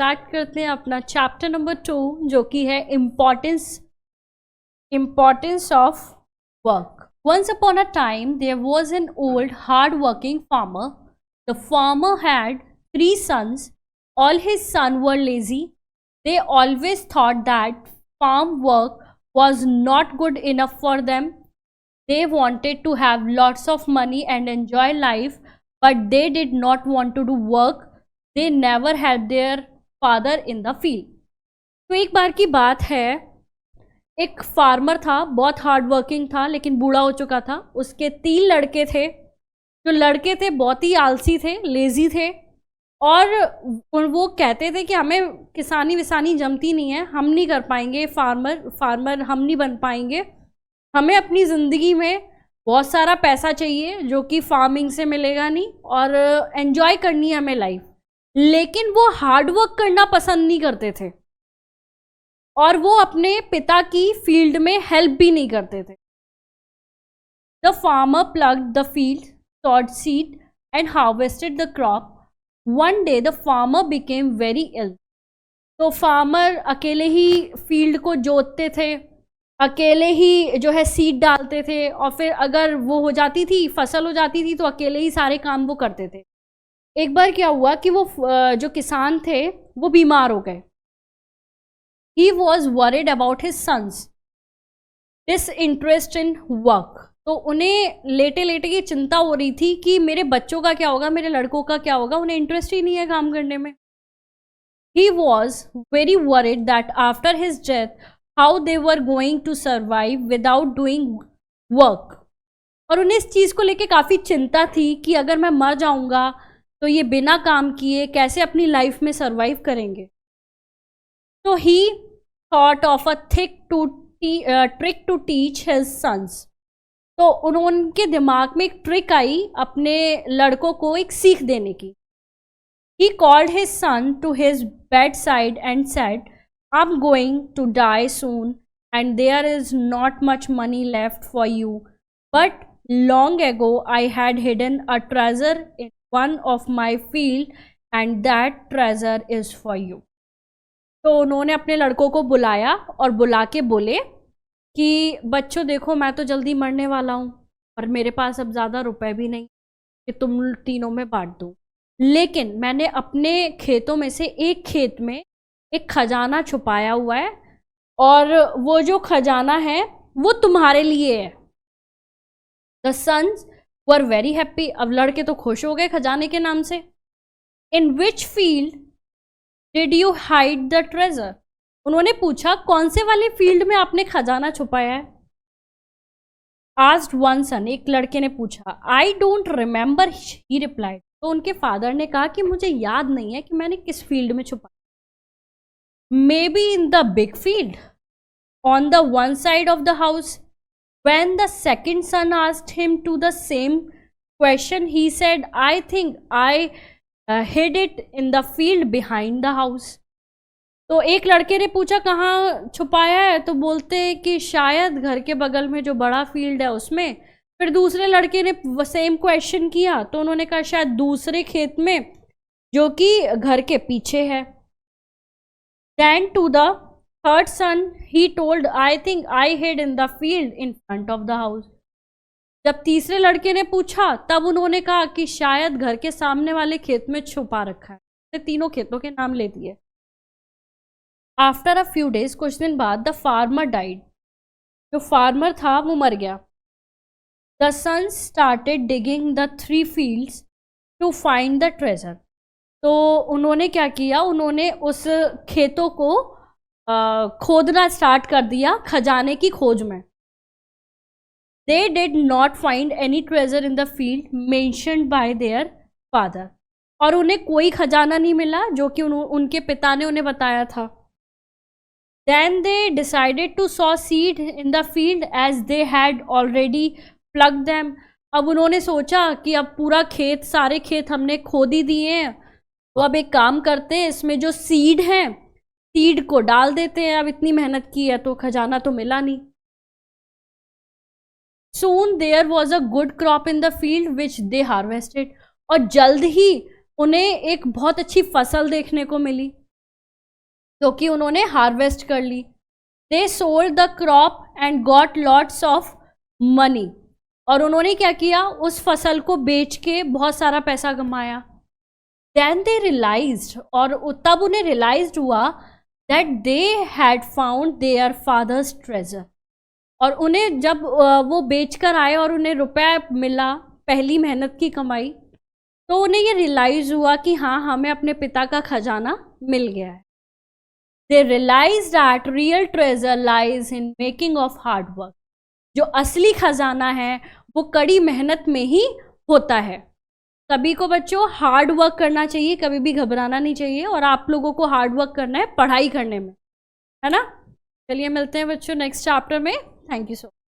Start करते हैं अपना चैप्टर नंबर 2 जो कि है importance of work. Once upon a time there was an old hard working farmer. The farmer had 3 sons. All his sons were lazy. They always thought that farm work was not good enough for them. They wanted to have lots of money and enjoy life, but they did not want to do work. They never helped their father in the field. तो एक बार की बात है, एक farmer था, बहुत hard working था लेकिन बूढ़ा हो चुका था। उसके 3 लड़के थे। जो लड़के थे बहुत ही आलसी थे, लेजी थे, और वो कहते थे कि हमें किसानी विसानी जमती नहीं है, हम नहीं कर पाएंगे, फार्मर हम नहीं बन पाएंगे, हमें अपनी ज़िंदगी में बहुत सारा पैसा चाहिए जो कि फार्मिंग से मिलेगा नहीं, और एंजॉय करनी है हमें लाइफ। लेकिन वो हार्ड वर्क करना पसंद नहीं करते थे और वो अपने पिता की फील्ड में हेल्प भी नहीं करते थे। The farmer ploughed the field, sowed seed and harvested the crop. One day the farmer became very ill. तो फार्मर अकेले ही फील्ड को जोतते थे, अकेले ही जो है सीड डालते थे, और फिर अगर वो हो जाती थी, फसल हो जाती थी, तो अकेले ही सारे काम वो करते थे। एक बार क्या हुआ कि वो जो किसान थे वो बीमार हो गए। He was worried about his sons disinterest in work. तो उन्हें लेटे लेटे की चिंता हो रही थी कि मेरे बच्चों का क्या होगा, मेरे लड़कों का क्या होगा, उन्हें इंटरेस्ट ही नहीं है काम करने में। He was very worried that after his death, how they were going to survive without doing work. और उन्हें इस चीज़ को लेके काफ़ी चिंता थी कि अगर मैं मर जाऊंगा तो ये बिना काम किए कैसे अपनी लाइफ में सर्वाइव करेंगे। तो he thought of a trick to teach his sons. तो उनके दिमाग में एक ट्रिक आई अपने लड़कों को एक सीख देने की। He called his son to his bedside and said, I'm going to die soon and there is not much money left for you. But long ago I had hidden a treasure in one of my field and that treasure is for you. तो उन्होंने अपने लड़कों को बुलाया और बुला के बोले कि बच्चों देखो, मैं तो जल्दी मरने वाला हूँ और मेरे पास अब ज़्यादा रुपए भी नहीं कि तुम तीनों में बांट दूँ, लेकिन मैंने अपने खेतों में से एक खेत में एक खजाना छुपाया हुआ है और वो जो खजाना है वो तुम्हारे लिए है। The sons were very happy. अब लड़के तो खुश हो गए खजाने के नाम से। In which field did you hide the treasure? उन्होंने पूछा कौन से वाले फील्ड में आपने खजाना छुपाया है? आस्क्ड वन सन, एक लड़के ने पूछा। I don't remember, he replied. तो उनके फादर ने कहा कि मुझे याद नहीं है कि मैंने किस फील्ड में छुपाया। Maybe in the big field on the one side of the house. When the second son asked him to the same question, he said I think I hid it in the field behind the house. तो एक लड़के ने पूछा कहाँ छुपाया है, तो बोलते हैं कि शायद घर के बगल में जो बड़ा फील्ड है उसमें। फिर दूसरे लड़के ने सेम क्वेश्चन किया तो उन्होंने कहा शायद दूसरे खेत में जो कि घर के पीछे है। Then to the third son he told, I think I hid in the field in front of the house. जब तीसरे लड़के ने पूछा तब उन्होंने कहा कि शायद घर के सामने वाले खेत में छुपा रखा है। तो तीनों खेतों के नाम ले दिए। आफ्टर अ फ्यू डेज, कुछ दिन बाद, द फार्मर डाइड। जो फार्मर था वो मर गया। The sons started digging the 3 fields to find the treasure. तो उन्होंने क्या किया, उन्होंने उस खेतों को खोदना स्टार्ट कर दिया खजाने की खोज में। They did not find any treasure in the field mentioned by their father. और उन्हें कोई खजाना नहीं मिला जो कि उनके पिता ने उन्हें बताया था। Then they decided to sow seed in the field as they had already plugged them. अब उन्होंने सोचा कि अब पूरा खेत, सारे खेत हमने खोद ही दिए हैं, तो अब एक काम करते हैं, इसमें जो सीड है सीड को डाल देते हैं। अब इतनी मेहनत की है तो खजाना तो मिला नहीं। Soon there was a good crop in the field which they harvested. और जल्द ही उन्हें एक बहुत अच्छी फसल देखने को मिली। क्योंकि उन्होंने हार्वेस्ट कर ली। They sold the crop and got lots of money, और उन्होंने क्या किया, उस फसल को बेच के बहुत सारा पैसा कमाया। देन दे रियलाइज्ड, और तब उन्हें रियलाइज्ड हुआ that they had found their father's treasure, और उन्हें जब वो बेच कर आए और उन्हें रुपया मिला, पहली मेहनत की कमाई, तो उन्हें ये रियलाइज हुआ कि हाँ, हमें अपने पिता का खजाना मिल गया है। They realise that real treasure lies in making of hard work, जो असली खजाना है वो कड़ी मेहनत में ही होता है। सभी को बच्चों हार्ड वर्क करना चाहिए, कभी भी घबराना नहीं चाहिए, और आप लोगों को हार्ड वर्क करना है पढ़ाई करने में, है ना। चलिए मिलते हैं बच्चों नेक्स्ट चैप्टर में। Thank you so much.